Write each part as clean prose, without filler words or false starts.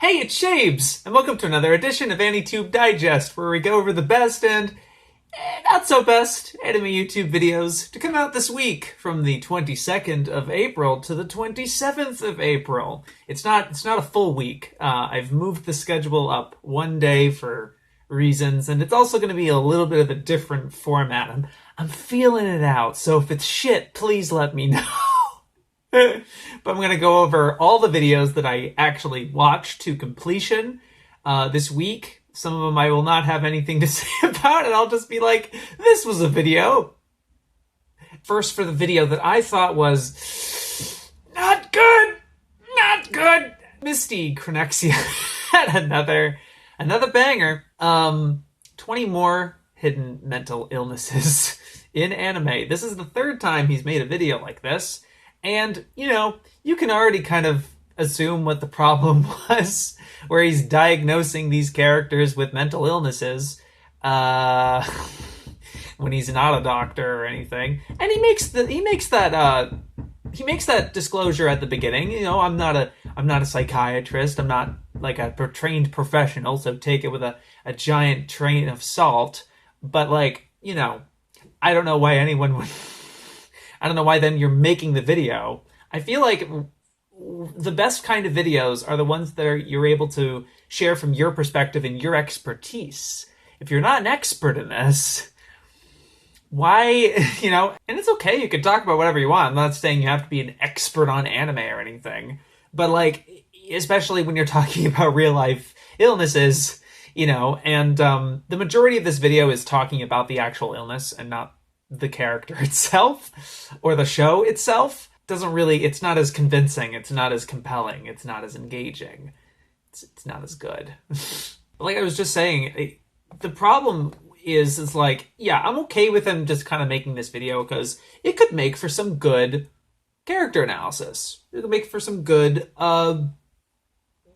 Hey, it's Shabes, and welcome to another edition of AniTube Digest, where we go over the best and not so best anime YouTube videos to come out this week from the 22nd of April to the 27th of April. It's not a full week. I've moved the schedule up one day for reasons, and it's also going to be a little bit of a different format. I'm feeling it out, so if it's shit, please let me know. But I'm going to go over all the videos that I actually watched to completion this week. Some of them I will not have anything to say about, and I'll just be like, this was a video. First, for the video that I thought was not good, Misty Chronexia had another banger. 20 more hidden mental illnesses in anime. This is the third time he's made a video like this. And, you know, you can already kind of assume what the problem was, where he's diagnosing these characters with mental illnesses when he's not a doctor or anything. And he makes that disclosure at the beginning. You know, I'm not a psychiatrist. I'm not like a trained professional, so take it with a giant train of salt. But, like, you know, I don't know why anyone would... I don't know why then you're making the video. I feel like the best kind of videos are the ones that you're able to share from your perspective and your expertise. If you're not an expert in this, why, you know, and it's okay, you can talk about whatever you want. I'm not saying you have to be an expert on anime or anything, but like, especially when you're talking about real life illnesses, you know, and the majority of this video is talking about the actual illness and not the character itself or the show itself. It's not as convincing, it's not as compelling, it's not as engaging, it's not as good. Like I was just saying, the problem is like, yeah, I'm okay with him just kind of making this video because it could make for some good character analysis. It could make for some good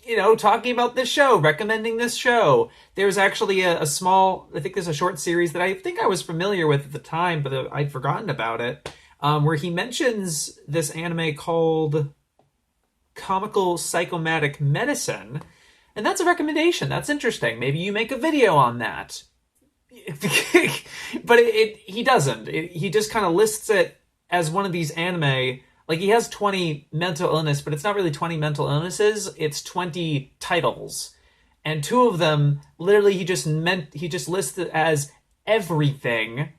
you know, talking about this show, recommending this show. There's actually I think there's a short series that I think I was familiar with at the time, but I'd forgotten about it, where he mentions this anime called Comical Psychomatic Medicine, and that's a recommendation. That's interesting. Maybe you make a video on that. But he doesn't. He just kind of lists it as one of these anime. Like, he has 20 mental illness, but it's not really 20 mental illnesses. It's 20 titles. And two of them, literally, he just lists it as everything.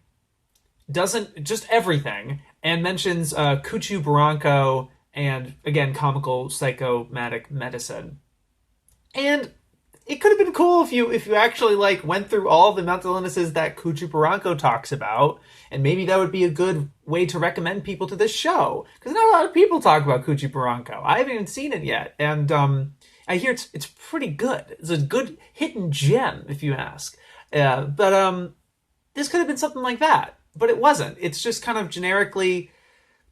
Just everything. And mentions Kuchu Baranko and, again, Comical Psychomatic Medicine. And it could have been cool if you actually, like, went through all the mental illnesses that Kuchu Baranko talks about, and maybe that would be a good way to recommend people to this show, because not a lot of people talk about Kuchu Baranko. I haven't even seen it yet, and I hear it's pretty good. It's a good hidden gem, if you ask. But this could have been something like that, but it wasn't. It's just kind of generically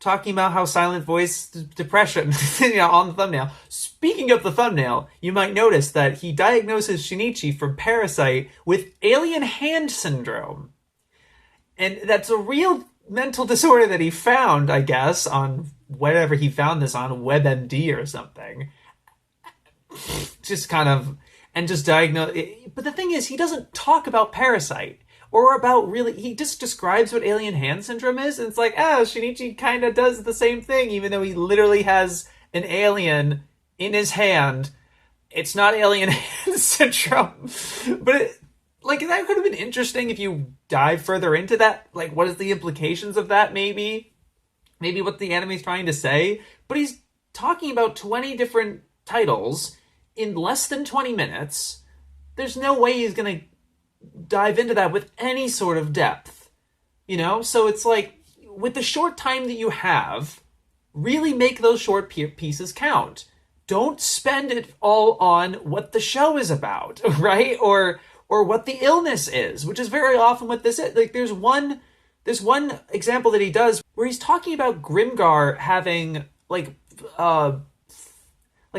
talking about how silent voice depression, you know, on the thumbnail. Speaking of the thumbnail, you might notice that he diagnoses Shinichi from Parasite with alien hand syndrome. And that's a real mental disorder that he found, I guess, on whatever he found this on, WebMD or something. Just kind of, and just diagnose. But the thing is, he doesn't talk about Parasite. Or about really, he just describes what alien hand syndrome is, and it's like, Shinichi kind of does the same thing, even though he literally has an alien in his hand. It's not alien hand syndrome. But, that could have been interesting if you dive further into that. Like, what is the implications of that, maybe? Maybe what the anime's trying to say. But he's talking about 20 different titles in less than 20 minutes. There's no way he's going to dive into that with any sort of depth, you know? So it's like, with the short time that you have, really make those short pieces count. Don't spend it all on what the show is about, right? Or what the illness is, which is very often what this is. Like, there's one example that he does where he's talking about Grimgar having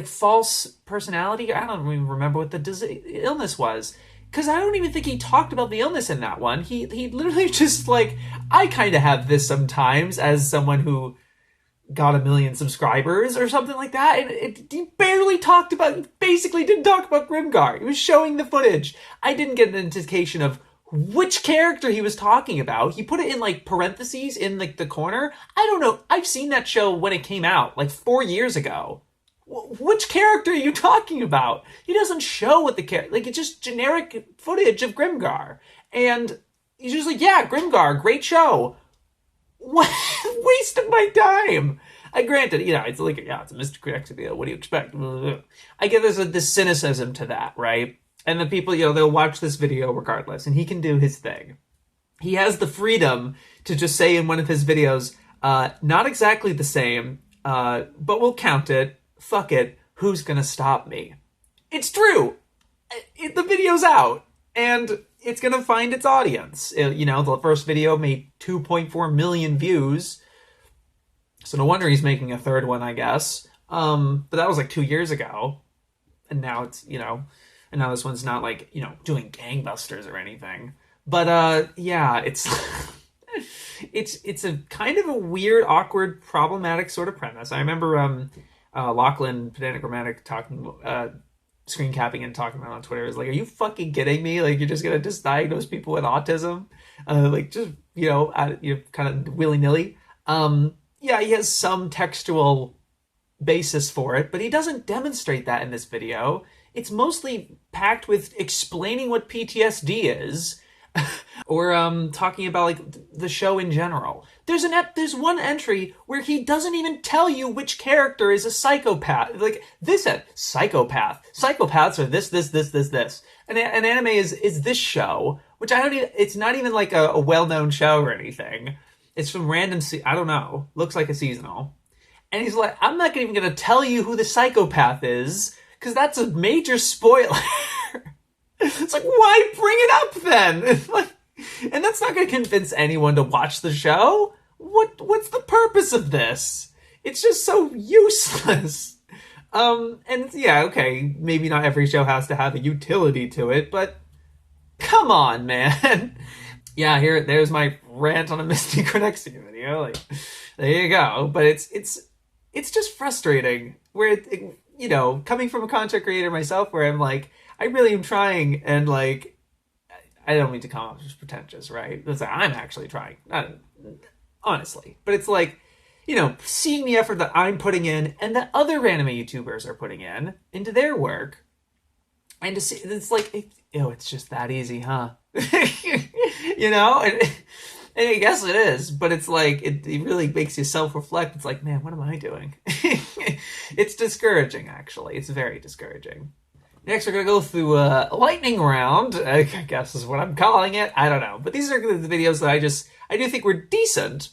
false personality. I don't even remember what the illness was. Because I don't even think he talked about the illness in that one. He literally just, like, I kind of have this sometimes as someone who got 1 million subscribers or something like that, and he basically didn't talk about Grimgar. He was showing the footage. I didn't get an indication of which character he was talking about. He put it in like parentheses in like the corner. I don't know. I've seen that show when it came out like 4 years ago. Which character are you talking about? He doesn't show what the character, like, it's just generic footage of Grimgar. And he's just like, yeah, Grimgar, great show. What? Waste of my time. Granted, it's like, yeah, it's a Misty Chronexia video. What do you expect? I get there's this cynicism to that, right? And the people, they'll watch this video regardless, and he can do his thing. He has the freedom to just say in one of his videos, not exactly the same, but we'll count it. Fuck it. Who's gonna stop me? It's true. The video's out, and it's gonna find its audience. The first video made 2.4 million views, so no wonder he's making a third one, I guess. But that was like 2 years ago, and now it's, and now this one's not like, doing gangbusters or anything. But yeah, it's it's a kind of a weird, awkward, problematic sort of premise. I remember Lachlan Pedantic Romantic talking, screen capping and talking about it on Twitter. Is like, are you fucking kidding me? Like, you're just gonna misdiagnose people with autism? Like, just kind of willy nilly. Yeah, he has some textual basis for it, but he doesn't demonstrate that in this video. It's mostly packed with explaining what PTSD is, or talking about like the show in general. There's one entry where he doesn't even tell you which character is a psychopath. Like, this said psychopath. Psychopaths are this. And anime is this show, which it's not even like a well-known show or anything. It's from random, I don't know, looks like a seasonal. And he's like, I'm not even going to tell you who the psychopath is, because that's a major spoiler. It's like, why bring it up then? And that's not going to convince anyone to watch the show. What's the purpose of this? It's just so useless. And yeah, okay, maybe not every show has to have a utility to it, but come on, man. Yeah, there's my rant on a Misty Chronexia video. Like, there you go. But it's just frustrating. Where coming from a content creator myself, where I'm like, I really am trying, and like, I don't mean to come off as pretentious, right? It's like, I'm actually trying, honestly. But it's like, seeing the effort that I'm putting in and that other anime YouTubers are putting into their work, and to see, it's like, it's just that easy, huh? And I guess it is, but it's like, it really makes you self-reflect. It's like, man, what am I doing? It's discouraging, actually. It's very discouraging. Next, we're going to go through a lightning round, I guess is what I'm calling it. I don't know. But these are the videos that I do think were decent,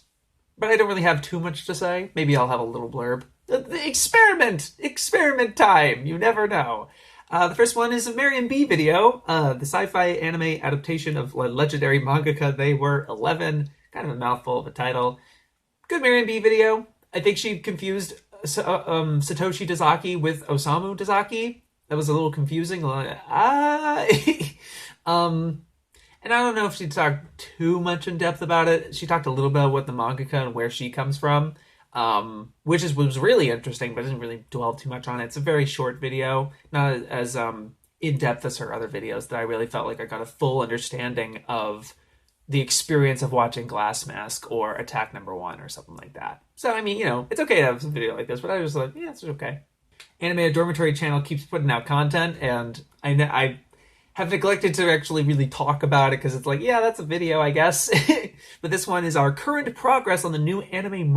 but I don't really have too much to say. Maybe I'll have a little blurb. The experiment time. You never know. The first one is a Marion Bea video, the sci-fi anime adaptation of legendary mangaka They Were 11. Kind of a mouthful of a title. Good Marion Bea video. I think she confused Satoshi Dazaki with Osamu Dazaki. That was a little confusing. And I don't know if she talked too much in depth about it. She talked a little bit about what the mangaka and where she comes from. Which was really interesting, but didn't really dwell too much on it. It's a very short video, not as in-depth as her other videos, that I really felt like I got a full understanding of the experience of watching Glass Mask or Attack Number 1 or something like that. So, I mean, it's okay to have a video like this, but I was like, yeah, it's okay. Animator Dormitory channel keeps putting out content, and I have neglected to actually really talk about it, because it's like, yeah, that's a video, I guess. But this one is our current progress on the new anime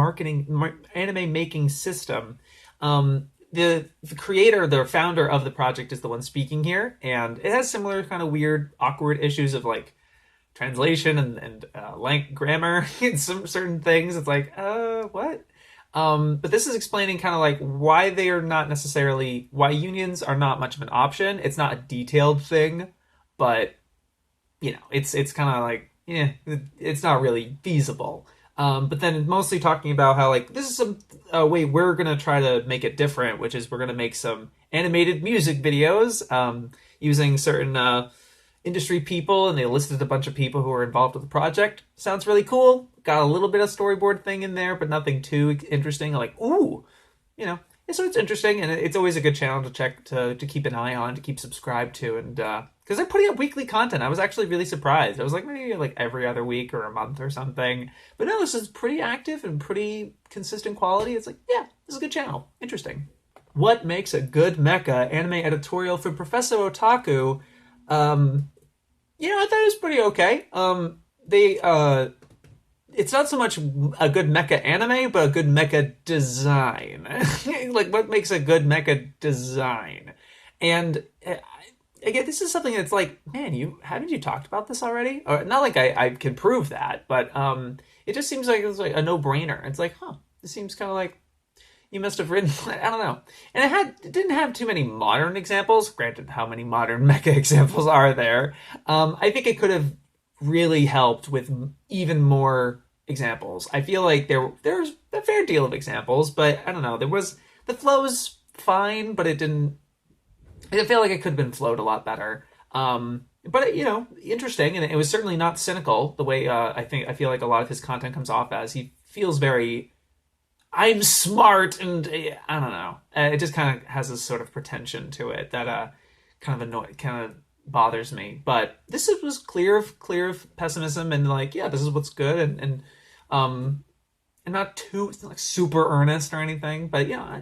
making system. The creator, the founder of the project, is the one speaking here, and it has similar kind of weird, awkward issues of like translation and grammar and some certain things. It's like, what? But this is explaining kind of like why unions are not much of an option. It's not a detailed thing, but it's kind of like, it's not really feasible. But then mostly talking about how like, this is a way we're going to try to make it different, which is we're going to make some animated music videos, using certain, industry people, and they listed a bunch of people who were involved with the project. Sounds really cool. Got a little bit of storyboard thing in there, but nothing too interesting. Like, ooh, you know. So it's interesting, and it's always a good channel to check, to keep an eye on, to keep subscribed to, and because they're putting up weekly content. I was actually really surprised. I was like, maybe like every other week or a month or something. But no, this is pretty active and pretty consistent quality. It's like, yeah, this is a good channel. Interesting. What makes a good mecha? Anime editorial from Professor Otaku. I thought it was pretty okay. It's not so much a good mecha anime, but a good mecha design. Like, what makes a good mecha design? And again, this is something that's like, man, haven't you talked about this already? Or not like I can prove that, but it just seems like it's like a no-brainer. It's like, this seems kind of like you must have written, I don't know. And it didn't have too many modern examples. Granted, how many modern mecha examples are there? I think it could have really helped with even more examples. I feel like there's a fair deal of examples, but I don't know. The flow was fine, but I didn't feel like it could have been flowed a lot better. But interesting, and it was certainly not cynical the way I feel like a lot of his content comes off as. He feels very, I'm smart, and I don't know. It just kind of has this sort of pretension to it that kind of bothers me. But this was clear of pessimism, and like, yeah, this is what's good, and not too like super earnest or anything. But yeah,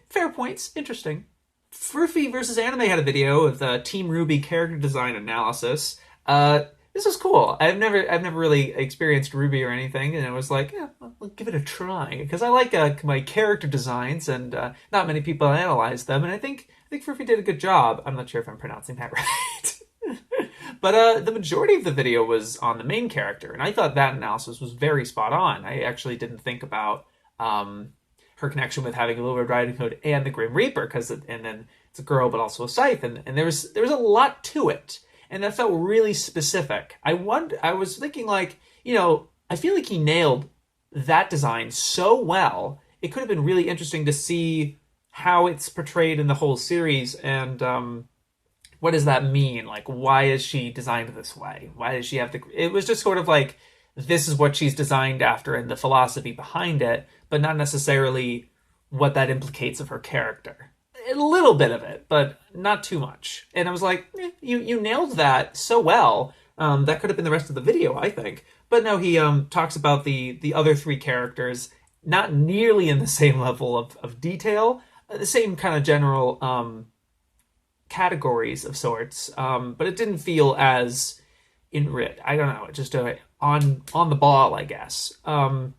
fair points, interesting. Frffy Vs Anime had a video of the Team Ruby character design analysis. This was cool. I've never really experienced Ruby or anything, and I was like, yeah, I'll give it a try because I like my character designs, and not many people analyze them, and I think Frffy did a good job. I'm not sure if I'm pronouncing that right. But the majority of the video was on the main character, and I thought that analysis was very spot on. I actually didn't think about her connection with having a Little Red Riding Hood and the Grim Reaper, and then it's a girl but also a scythe, and there was a lot to it, and that felt really specific. I was thinking, like, I feel like he nailed that design so well. It could have been really interesting to see how it's portrayed in the whole series, and what does that mean? Like, why is she designed this way? Why does she have to... It was just sort of like, this is what she's designed after and the philosophy behind it, but not necessarily what that implicates of her character. A little bit of it, but not too much. And I was like, you nailed that so well. That could have been the rest of the video, I think. But no, he talks about the other three characters, not nearly in the same level of detail, the same kind of general categories of sorts, but it didn't feel as enriched. I don't know, it just on the ball, I guess. But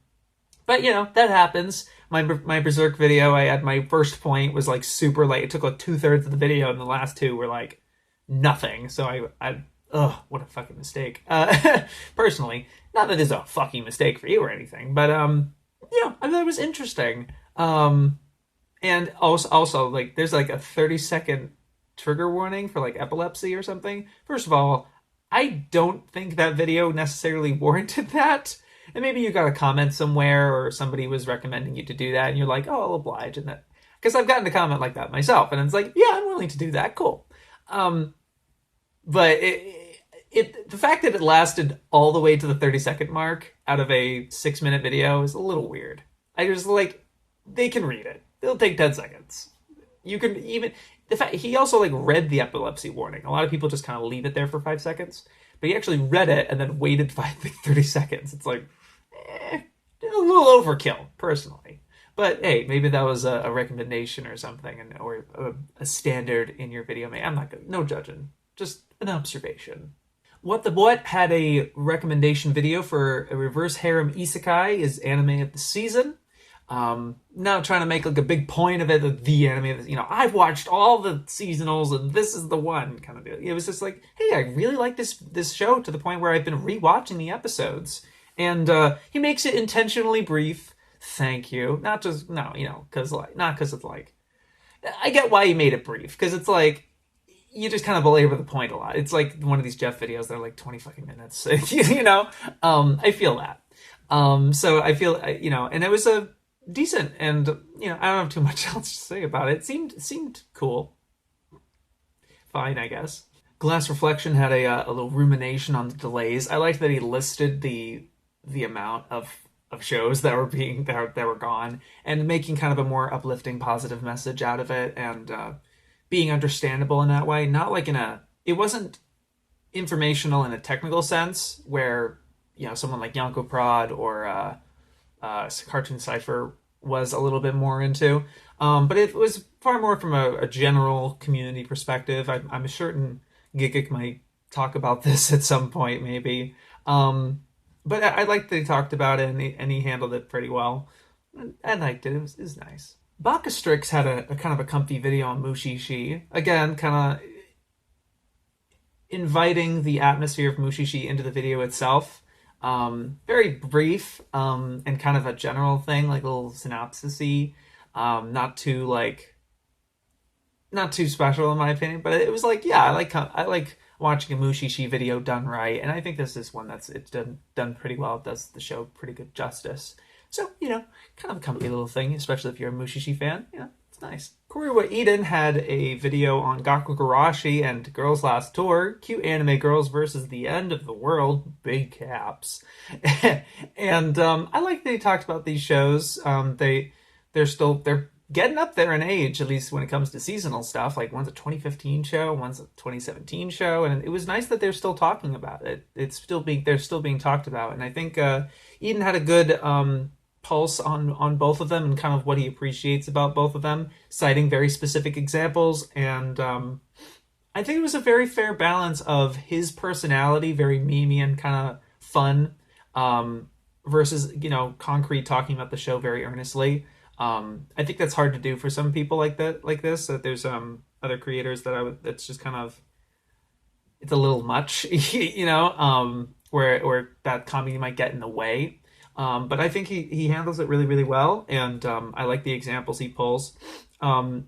that happens. My Berserk video, I had my first point was like super late. It took like 2/3 of the video, and the last two were like nothing. So what a fucking mistake. Personally, not that it's a fucking mistake for you or anything, but I thought it was interesting. And also like there's like a 30-second trigger warning for like epilepsy or something. First of all, I don't think that video necessarily warranted that. And maybe you got a comment somewhere or somebody was recommending you to do that and you're like, oh, I'll oblige. And that, because I've gotten a comment like that myself, and it's like, yeah, I'm willing to do that. Cool. But the fact that it lasted all the way to the 30-second mark out of a 6-minute video is a little weird. I just like, they can read it. It'll take 10 seconds. You can even... The fact he also like read the epilepsy warning. A lot of people just kind of leave it there for 5 seconds, but he actually read it and then waited 30 seconds. It's like a little overkill, personally. But hey, maybe that was a recommendation or something, or a standard in your video. I'm not good. No judging, just an observation. WatTheWut had a recommendation video for a reverse harem isekai is anime of the season. Not trying to make like a big point of it, the anime, I've watched all the seasonals and this is the one kind of deal. It was just like, hey, I really like this show to the point where I've been rewatching the episodes, and he makes it intentionally brief. Thank you. Not just not because it's like, I get why he made it brief, because it's like you just kind of belabor the point a lot. It's like one of these Jeff videos that are like 20 fucking minutes. I feel that. So I feel and it was a decent, and I don't have too much else to say about it. It seemed cool. Fine, I guess. Glass Reflection had a little rumination on the delays. I liked that he listed the amount of shows that were gone, and making kind of a more uplifting, positive message out of it, and being understandable in that way. Not like it wasn't informational in a technical sense, where someone like Yanko Prod or Cartoon Cypher was a little bit more into. But it was far more from a general community perspective. I'm certain Gigik might talk about this at some point, maybe. But I liked that he talked about it, and he handled it pretty well. I liked it. It was nice. BakaStryx had a kind of a comfy video on Mushishi. Again, kind of inviting the atmosphere of Mushishi into the video itself. Very brief, and kind of a general thing, like a little synopsis-y. Not too special in my opinion, but it was like, yeah, I like watching a Mushishi video done right, and I think this is one it's done pretty well. It does the show pretty good justice. So, kind of a comfy little thing, especially if you're a Mushishi fan. It's nice. KorewaEden had a video on Gakugarashi and Girls Last Tour, cute anime girls versus the end of the world, big caps. And I like that he talked about these shows. They're getting up there in age, at least when it comes to seasonal stuff. Like, one's a 2015 show, one's a 2017 show, and it was nice that they're still talking about it. They're still being talked about, and I think Eden had a good pulse on both of them and kind of what he appreciates about both of them, citing very specific examples, and I think it was a very fair balance of his personality, very memey and kind of fun, versus Concrete talking about the show very earnestly. I think that's hard to do for some people like this. That there's other creators that's just kind of, it's a little much, where that comedy might get in the way. But I think he handles it really, really well, and I like the examples he pulls.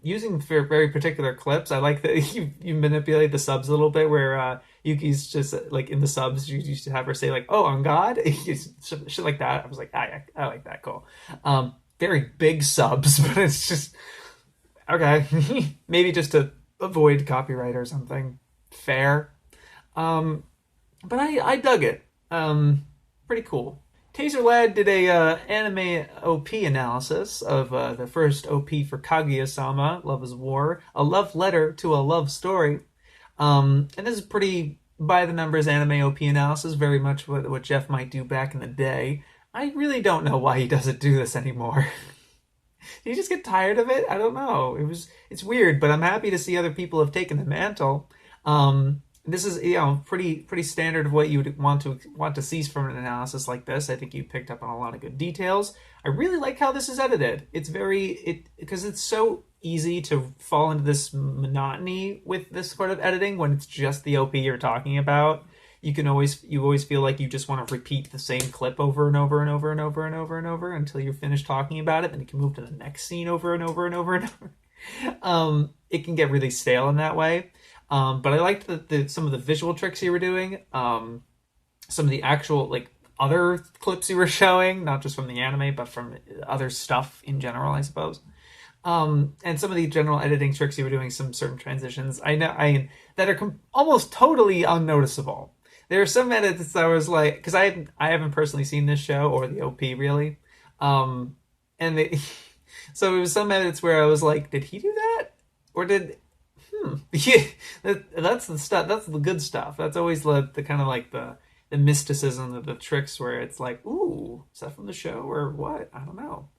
Using very particular clips, I like that you manipulate the subs a little bit, where Yuki's just like in the subs, you used to have her say like, "Oh, on God," shit like that. I was like, I like that, cool. Very big subs, but it's just okay. Maybe just to avoid copyright or something. Fair. But I dug it. Pretty cool. TazerLad did a anime OP analysis of the first OP for Kaguya-sama, Love is War, a love letter to a love story. And this is pretty by-the-numbers anime OP analysis, very much what Jeff might do back in the day. I really don't know why he doesn't do this anymore. Did he just get tired of it? I don't know. It's weird, but I'm happy to see other people have taken the mantle. This is pretty standard of what you would want to see from an analysis like this. I think you picked up on a lot of good details. I really like how this is edited. It's because it's so easy to fall into this monotony with this sort of editing when it's just the OP you're talking about. You always feel like you just want to repeat the same clip over and over and over and over and over and over until you're finished talking about it, then you can move to the next scene over and over and over and over. It can get really stale in that way. But I liked some of the visual tricks you were doing, some of the actual other clips you were showing, not just from the anime, but from other stuff in general, I suppose. And some of the general editing tricks you were doing, some certain transitions, that are almost totally unnoticeable. There are some edits that I was like, because I haven't personally seen this show or the OP really, so it was some edits where I was like, did he do that, or did? Yeah, that's the stuff. That's the good stuff. That's always the kind of like the mysticism of the tricks where it's like, ooh, is that from the show or what? I don't know.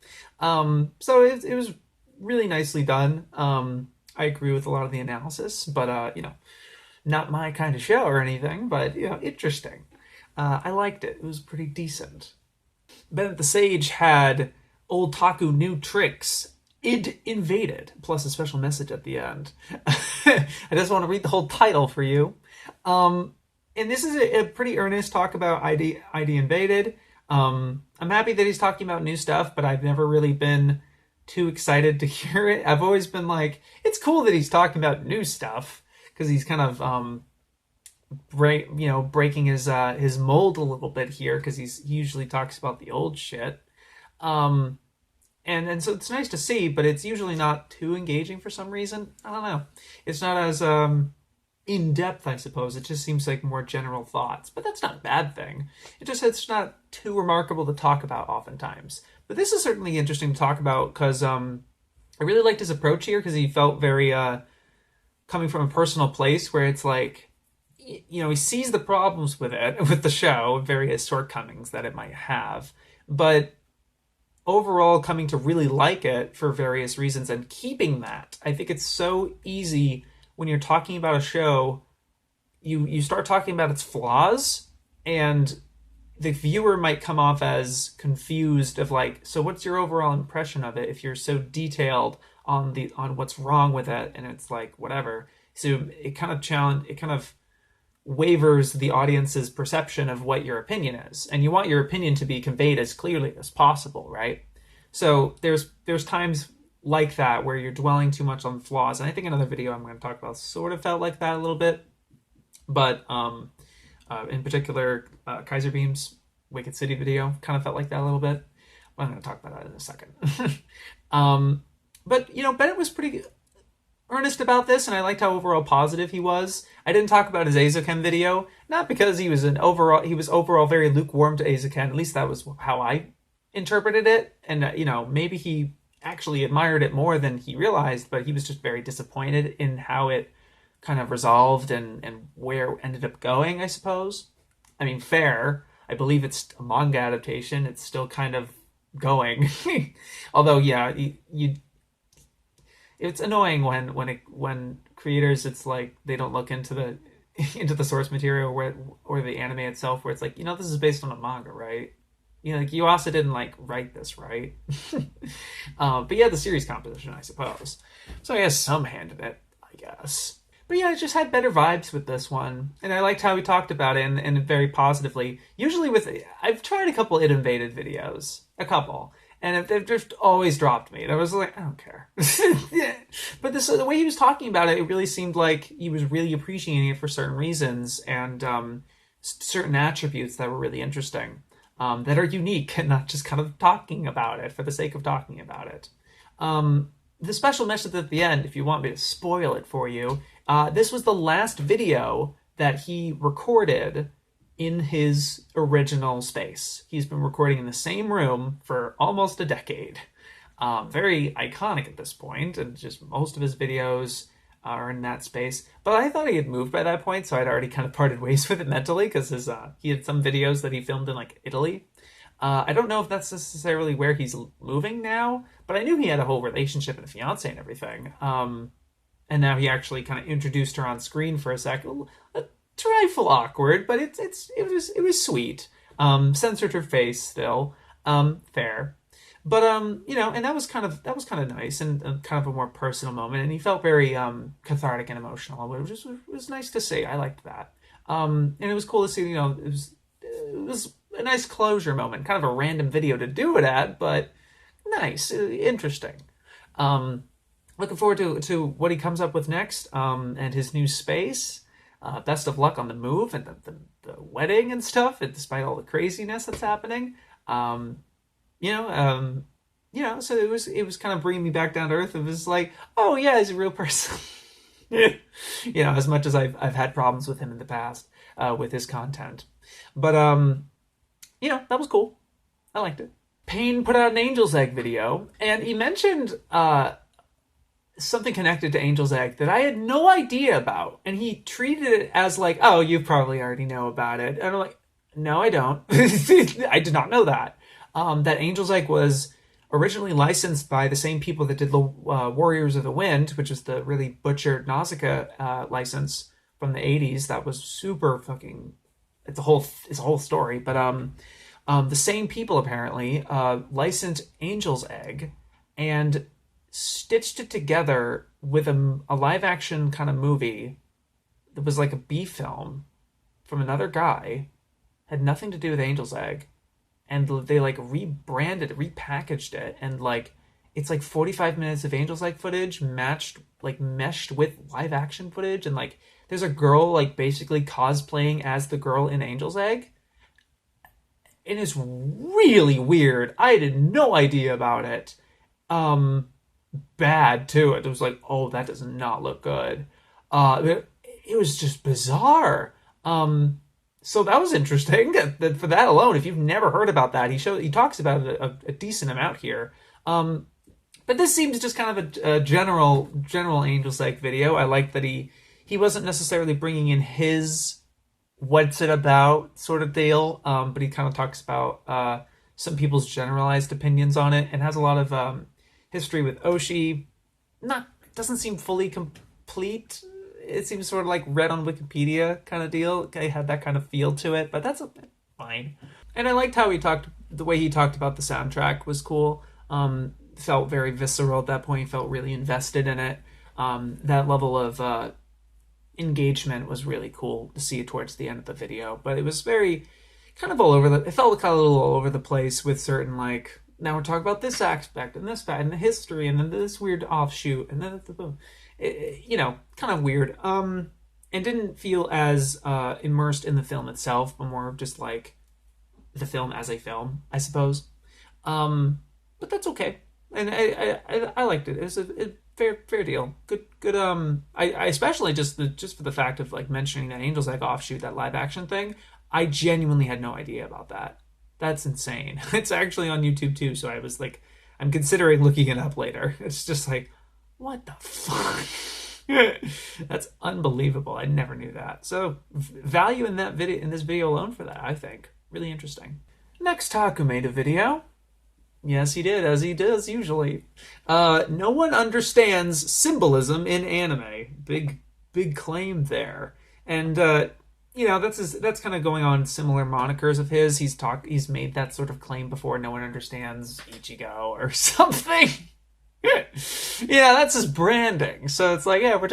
So it was really nicely done. I agree with a lot of the analysis, but not my kind of show or anything, but interesting. I liked it. It was pretty decent. BennettTheSage had Old Taku New Tricks. Id Invaded, plus a special message at the end. I just want to read the whole title for you. And this is a pretty earnest talk about ID Invaded. I'm happy that he's talking about new stuff, but I've never really been too excited to hear it. I've always been like, it's cool that he's talking about new stuff, because he's kind of breaking his mold a little bit here, because he usually talks about the old shit. And so it's nice to see, but it's usually not too engaging for some reason. I don't know. It's not as in depth, I suppose. It just seems like more general thoughts, but that's not a bad thing. It's not too remarkable to talk about oftentimes. But this is certainly interesting to talk about because I really liked his approach here because he felt very coming from a personal place where it's like, you know, he sees the problems with it, with the show, various shortcomings that it might have, but overall coming to really like it for various reasons and keeping that. I think it's so easy when you're talking about a show, you start talking about its flaws, and the viewer might come off as confused of like, so what's your overall impression of it if you're so detailed on what's wrong with it, and it's like whatever. So it kind of wavers the audience's perception of what your opinion is, and you want your opinion to be conveyed as clearly as possible, right? So there's times like that where you're dwelling too much on flaws, and I think another video I'm going to talk about sort of felt like that a little bit, but in particular KaiserBeamz Wicked City video kind of felt like that a little bit. Well, I'm going to talk about that in a second. But you know, Bennett was pretty earnest about this, and I liked how overall positive he was. I didn't talk about his Eizouken video, not because he was overall very lukewarm to Eizouken. At least that was how I interpreted it, and you know, maybe he actually admired it more than he realized, but he was just very disappointed in how it kind of resolved and where it ended up going, I suppose. I mean, fair. I believe it's a manga adaptation. It's still kind of going. Although, yeah, it's annoying when creators, it's like they don't look into the source material or the anime itself, where it's like, you know, this is based on a manga, right? You know, like Yuasa didn't like write this, right? But yeah, the series composition, I suppose. So he has some hand in it, I guess. But yeah, I just had better vibes with this one, and I liked how he talked about it and very positively. Usually I've tried a couple It Invaded videos, and they've just always dropped me, and I was like, I don't care. Yeah. But the way he was talking about it, it really seemed like he was really appreciating it for certain reasons and certain attributes that were really interesting, that are unique and not just kind of talking about it for the sake of talking about it. The special message at the end, if you want me to spoil it for you, this was the last video that he recorded in his original space. He's been recording in the same room for almost a decade. Very iconic at this point, and just most of his videos are in that space. But I thought he had moved by that point, so I'd already kind of parted ways with it mentally, because he had some videos that he filmed in like Italy. I don't know if that's necessarily where he's moving now, but I knew he had a whole relationship and a fiance and everything. And now he actually kind of introduced her on screen for a second. A trifle awkward, but it was sweet. Censored her face still. Fair. But you know, and that was kind of nice and kind of a more personal moment, and he felt very cathartic and emotional, which was nice to see. I liked that. And it was cool to see, you know, it was a nice closure moment, kind of a random video to do it at, but nice, interesting. Looking forward to what he comes up with next, and his new space. Best of luck on the move and the wedding and stuff, and despite all the craziness that's happening. You know, so it was kind of bringing me back down to earth. It was like, oh yeah, he's a real person. You know, as much as I've had problems with him in the past, with his content, but you know, that was cool. I liked it. Payne put out an Angel's Egg video, and he mentioned something connected to Angel's Egg that I had no idea about, and he treated it as like, oh, you probably already know about it. And I'm like, no, I don't. I did not know that. That Angel's Egg was originally licensed by the same people that did the Warriors of the Wind, which is the really butchered Nausicaa license from the 80s. That was super fucking... It's a whole story. But the same people apparently licensed Angel's Egg and stitched it together with a live-action kind of movie that was like a B film from another guy. Had nothing to do with Angel's Egg. And they like rebranded, repackaged it, and like it's like 45 minutes of Angel's Egg footage meshed with live action footage, and like there's a girl like basically cosplaying as the girl in Angel's Egg. And it's really weird. I had no idea about it. Bad too. It was like, oh, that does not look good. it was just bizarre. So that was interesting. That for that alone, if you've never heard about that, he talks about it a decent amount here. But this seems just kind of a general Angel's Egg video. I like that he wasn't necessarily bringing in his what's it about sort of deal, but he kind of talks about some people's generalized opinions on it, and has a lot of history with Oshi. Doesn't seem fully complete. It seems sort of like read on Wikipedia kind of deal. It had that kind of feel to it, but that's fine. And I liked how the way he talked about the soundtrack was cool. Felt very visceral at that point. Felt really invested in it. That level of engagement was really cool to see towards the end of the video. But it was very kind of all over it felt kind of a little all over the place with certain, like, now we're talking about this aspect and this fact and the history and then this weird offshoot and then kind of weird. And didn't feel as immersed in the film itself, but more just like the film as a film, I suppose. But that's okay. And I liked it. It was a fair deal. Good. I especially just for the fact of like mentioning that Angel's Egg offshoot, that live action thing. I genuinely had no idea about that. That's insane. It's actually on YouTube too. So I was like, I'm considering looking it up later. It's just like, what the fuck? That's unbelievable. I never knew that. So value in this video alone for that, I think. Really interesting. Nux Taku made a video. Yes, he did, as he does usually. No one understands symbolism in anime. Big claim there. And that's kind of going on similar monikers of his. He's made that sort of claim before. No one understands Ichigo or something. Yeah, that's his branding. So it's like, yeah, we're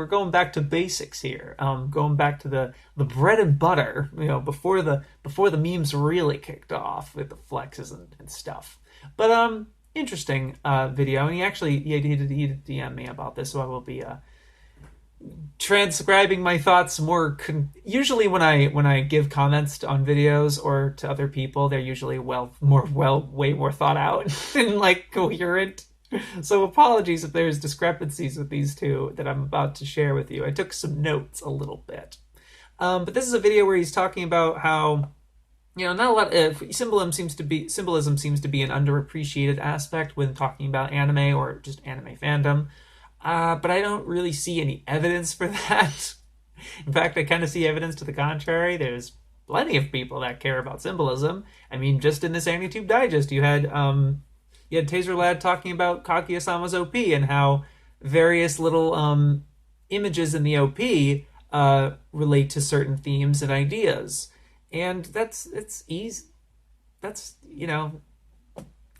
going back to basics here. Going back to the bread and butter, before the memes really kicked off with the flexes and stuff. But interesting video. And he did DM me about this, so I will be transcribing my thoughts more. Usually when I give comments on videos or to other people, they're usually way more thought out and like coherent. So apologies if there's discrepancies with these two that I'm about to share with you. I took some notes a little bit. But this is a video where he's talking about how, not a lot of symbolism seems to be an underappreciated aspect when talking about anime or just anime fandom. But I don't really see any evidence for that. In fact, I kind of see evidence to the contrary. There's plenty of people that care about symbolism. I mean, just in this AniTube Digest, you had TazerLad talking about Kaguya-sama's OP and how various little images in the OP relate to certain themes and ideas. And it's easy. That's,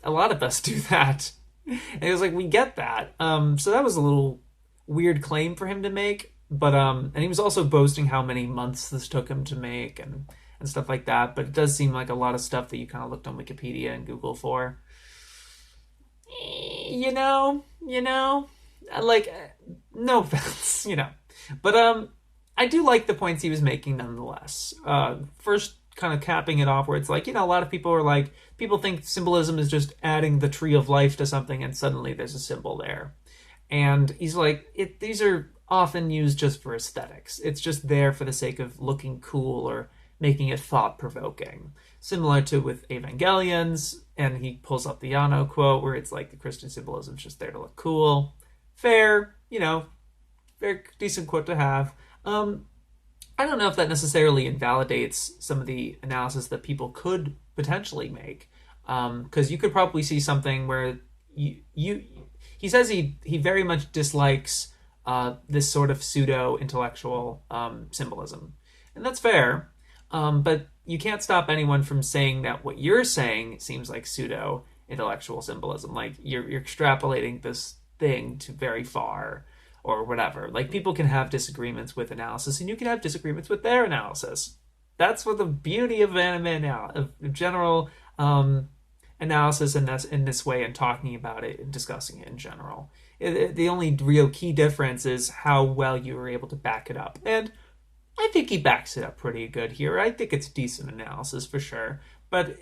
a lot of us do that. And it was like, we get that. So that was a little weird claim for him to make. But and he was also boasting how many months this took him to make and stuff like that. But it does seem like a lot of stuff that you kind of looked on Wikipedia and Google for. Like, no offense, But I do like the points he was making nonetheless. First, kind of capping it off where it's like, a lot of people are like, people think symbolism is just adding the tree of life to something and suddenly there's a symbol there. And he's like, these are often used just for aesthetics. It's just there for the sake of looking cool or making it thought-provoking. Similar to with Evangelions, and he pulls up the Yano quote where it's like the Christian symbolism is just there to look cool. Fair, very decent quote to have. I don't know if that necessarily invalidates some of the analysis that people could potentially make, because you could probably see something where he says he very much dislikes this sort of pseudo-intellectual symbolism, and that's fair. But you can't stop anyone from saying that what you're saying seems like pseudo-intellectual symbolism. Like you're extrapolating this thing to very far or whatever. Like people can have disagreements with analysis and you can have disagreements with their analysis. That's what the beauty of anime now, of general analysis in this way and talking about it and discussing it in general. The only real key difference is how well you were able to back it up. And I think he backs it up pretty good here. I think it's decent analysis for sure. But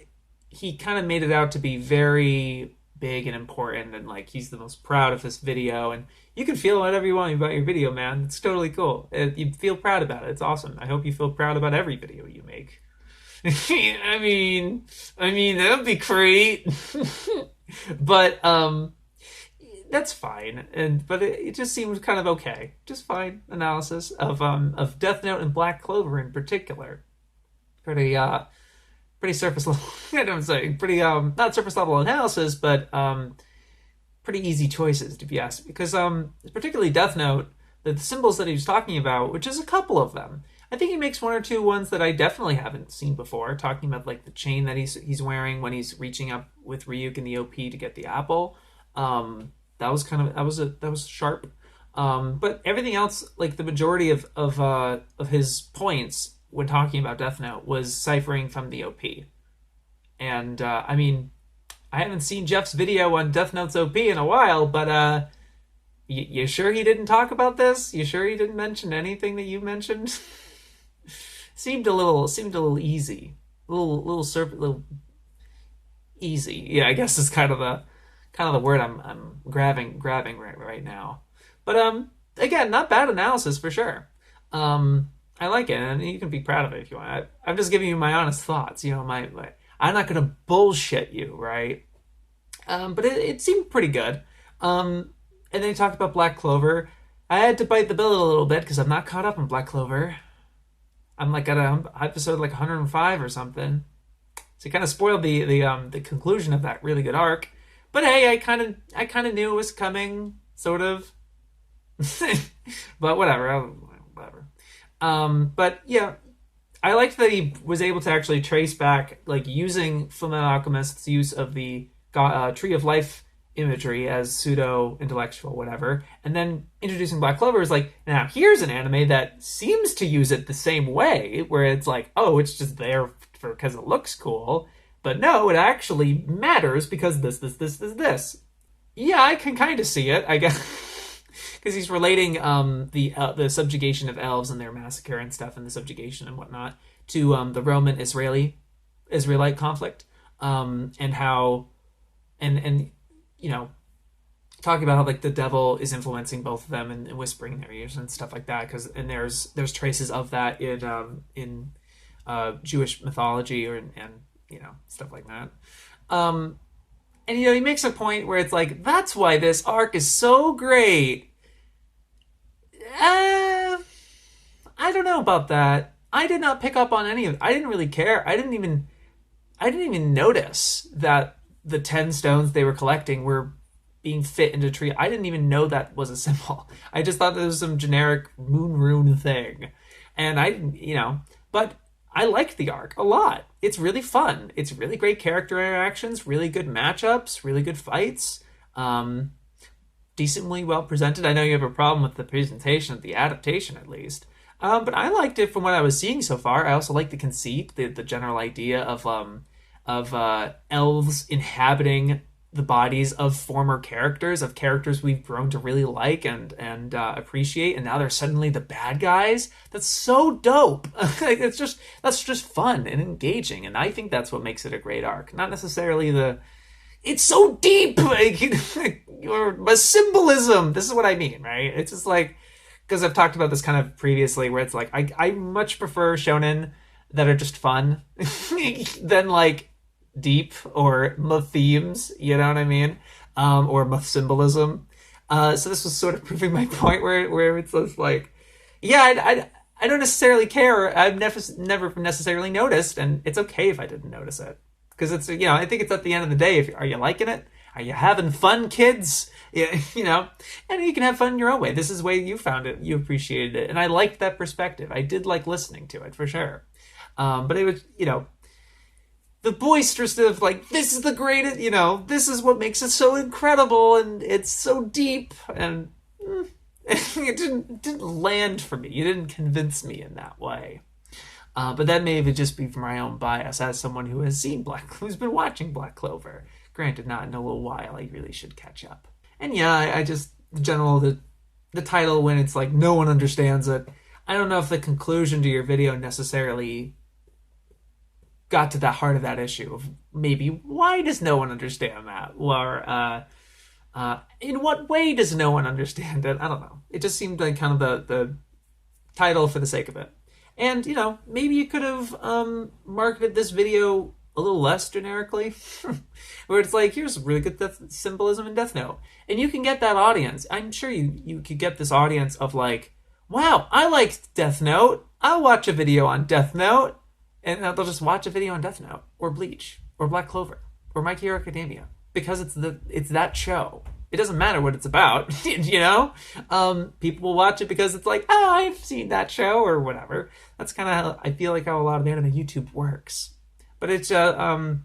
he kind of made it out to be very big and important, and like he's the most proud of this video, and you can feel whatever you want about your video, man. It's totally cool. You feel proud about it. It's awesome. I hope you feel proud about every video you make. I mean, that'd be great. But that's fine. But it just seems kind of okay. Just fine analysis of Death Note and Black Clover in particular. Pretty surface level. I don't say pretty not surface level analysis, but pretty easy choices to be asked, because particularly Death Note, the symbols that he was talking about, which is a couple of them. I think he makes one or two ones that I definitely haven't seen before, talking about like the chain that he's wearing when he's reaching up with Ryuk in the OP to get the apple. That was sharp. But everything else, like the majority of his points when talking about Death Note, was ciphering from the OP. And I mean, I haven't seen Jeff's video on Death Note's OP in a while, but you sure he didn't talk about this? You sure he didn't mention anything that you mentioned? seemed a little easy, a little easy. Yeah, I guess is kind of the word I'm grabbing right now. But again, not bad analysis for sure. I like it, and you can be proud of it if you want. I'm just giving you my honest thoughts. You know, I'm not gonna bullshit you, right? But it seemed pretty good. And then he talked about Black Clover. I had to bite the billet a little bit because I'm not caught up on Black Clover. I'm like at an episode like 105 or something. So he kind of spoiled the conclusion of that really good arc. But hey, I kind of knew it was coming, sort of. But whatever. But yeah, I liked that he was able to actually trace back, like using Fullmetal Alchemist's use of the Tree of Life imagery as pseudo-intellectual, whatever, and then introducing Black Clover is like, now here's an anime that seems to use it the same way, where it's like, oh, it's just there because it looks cool, but no, it actually matters because this. Yeah, I can kind of see it, I guess. Because he's relating the subjugation of elves and their massacre and stuff, and the subjugation and whatnot, to the Roman Israelite conflict, and how, and you know, talking about how like the devil is influencing both of them and whispering in their ears and stuff like that. And there's traces of that in Jewish mythology and you know, stuff like that. And you know, he makes a point where it's like, that's why this arc is so great. I don't know about that. I did not pick up on any of it. I didn't really care. I didn't even notice that the 10 stones they were collecting were being fit into a tree. I didn't even know that was a symbol. I just thought that was some generic moon rune thing. And but I liked the arc a lot. It's really fun. It's really great character interactions, really good matchups, really good fights. Decently well presented. I know you have a problem with the presentation of the adaptation, at least. But I liked it from what I was seeing so far. I also like the conceit, the general idea of elves inhabiting the bodies of former characters, of characters we've grown to really like and appreciate, and now they're suddenly the bad guys. That's so dope. That's just fun and engaging, and I think that's what makes it a great arc. Not necessarily it's so deep, or a symbolism. This is what I mean, right? It's just like, because I've talked about this kind of previously, where it's like I much prefer shonen that are just fun than like deep or themes, you know what I mean? Or symbolism. So this was sort of proving my point where it's just like, yeah, I don't necessarily care. I've never necessarily noticed, and it's okay if I didn't notice it. Because it's, you know, I think it's at the end of the day, are you liking it? Are you having fun, kids? Yeah, you know, and you can have fun in your own way. This is the way you found it. You appreciated it. And I liked that perspective. I did like listening to it, for sure. But it was, you know, the boisterous of like, this is the greatest, you know, this is what makes it so incredible, and it's so deep, and it didn't land for me. You didn't convince me in that way. But that may even just be from my own bias as someone who has seen who's been watching Black Clover. Granted, not in a little while. I really should catch up. And yeah, I just, the title, when it's like no one understands it, I don't know if the conclusion to your video necessarily got to the heart of that issue of maybe why does no one understand that, or in what way does no one understand it? I don't know. It just seemed like kind of the title for the sake of it. And, you know, maybe you could have marketed this video a little less generically, where it's like, here's really good symbolism in Death Note. And you can get that audience. I'm sure you could get this audience of like, wow, I like Death Note. I'll watch a video on Death Note. And they'll just watch a video on Death Note, or Bleach, or Black Clover, or My Hero Academia, because it's that show. It doesn't matter what it's about, you know? People will watch it because it's like, oh, I've seen that show, or whatever. That's kind of how I feel like how a lot of anime YouTube works. But it's, you know,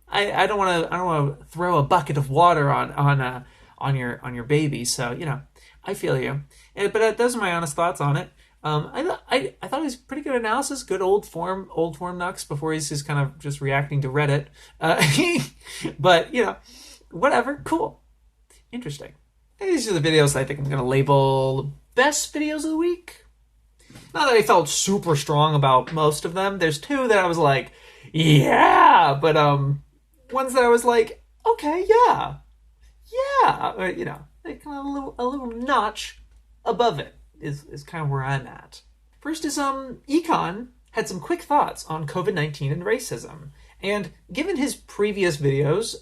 I don't want to throw a bucket of water on your baby. So, you know, I feel you. But those are my honest thoughts on it. I thought it was pretty good analysis, good old form Nux before he's just kind of just reacting to Reddit. But, you know, whatever, cool, interesting. And these are the videos I think I'm going to label best videos of the week. Not that I felt super strong about most of them. There's two that I was like, yeah, but ones that I was like, okay, yeah, or, you know, they kind of a little notch above it. Is kind of where I'm at. First is E-Kon had some quick thoughts on COVID-19 and racism. And given his previous videos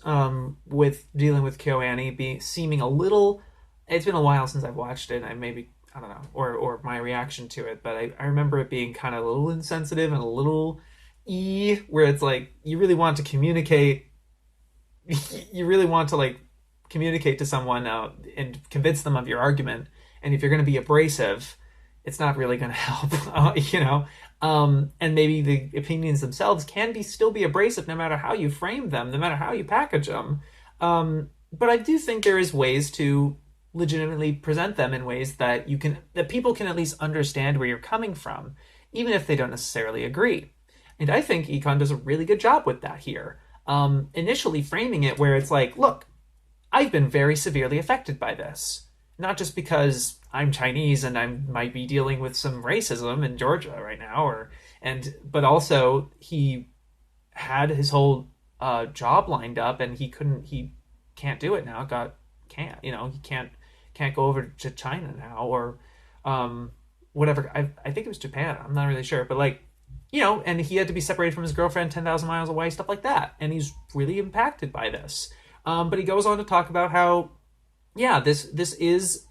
with dealing with KyoAni seeming a little, it's been a while since I've watched it. I don't know, or my reaction to it, but I remember it being kind of a little insensitive and a little where it's like you really want to communicate. You really want to like communicate to someone and convince them of your argument. And if you're going to be abrasive, it's not really going to help, you know? And maybe the opinions themselves can still be abrasive no matter how you frame them, no matter how you package them. But I do think there is ways to legitimately present them in ways that people can at least understand where you're coming from, even if they don't necessarily agree. And I think E-Kon does a really good job with that here. Initially framing it where it's like, look, I've been very severely affected by this. Not just because I'm Chinese and I might be dealing with some racism in Georgia right now, but also he had his whole job lined up and he can't do it now. He can't go over to China now or whatever. I think it was Japan. I'm not really sure, but like, you know, and he had to be separated from his girlfriend 10,000 miles away, stuff like that, and he's really impacted by this. But he goes on to talk about how, yeah, this is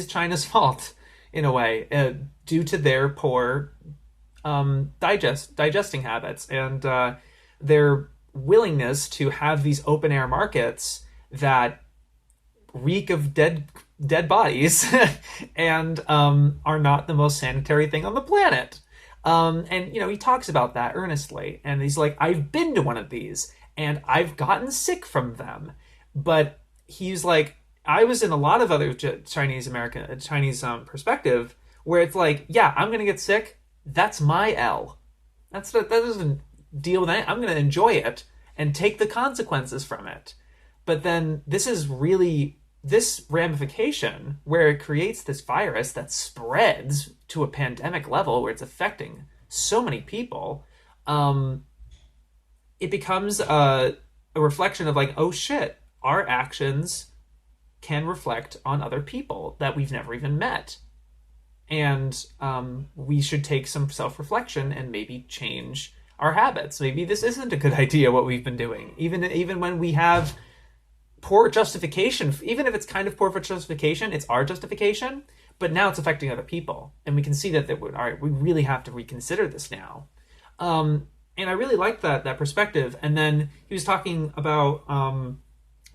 China's fault in a way, due to their poor digesting habits and their willingness to have these open air markets that reek of dead bodies and are not the most sanitary thing on the planet. And you know, he talks about that earnestly, and he's like, I've been to one of these and I've gotten sick from them, but he's like, I was in a lot of other Chinese perspective where it's like, yeah, I'm going to get sick. That's my L. That doesn't deal with that. I'm going to enjoy it and take the consequences from it. But then this is really this ramification where it creates this virus that spreads to a pandemic level where it's affecting so many people. It becomes a reflection of like, oh shit, our actions can reflect on other people that we've never even met. And we should take some self-reflection and maybe change our habits. Maybe this isn't a good idea, what we've been doing. Even when we have poor justification, even if it's kind of poor for justification, it's our justification, but now it's affecting other people. And we can see that all right, we really have to reconsider this now. And I really liked that perspective. And then he was talking about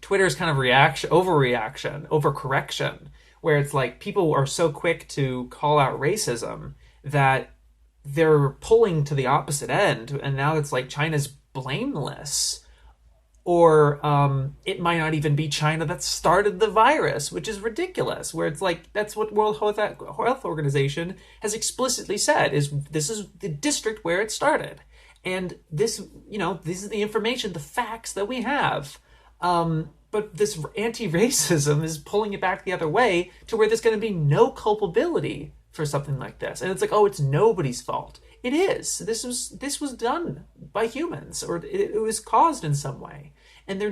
Twitter's kind of overcorrection, where it's like people are so quick to call out racism that they're pulling to the opposite end. And now it's like China's blameless. Or it might not even be China that started the virus, which is ridiculous, where it's like, that's what World Health Organization has explicitly said, is this is the district where it started. And this is the information, the facts that we have. But this anti-racism is pulling it back the other way to where there's going to be no culpability for something like this. And it's like, oh, it's nobody's fault. It is. This was done by humans, or it was caused in some way, and there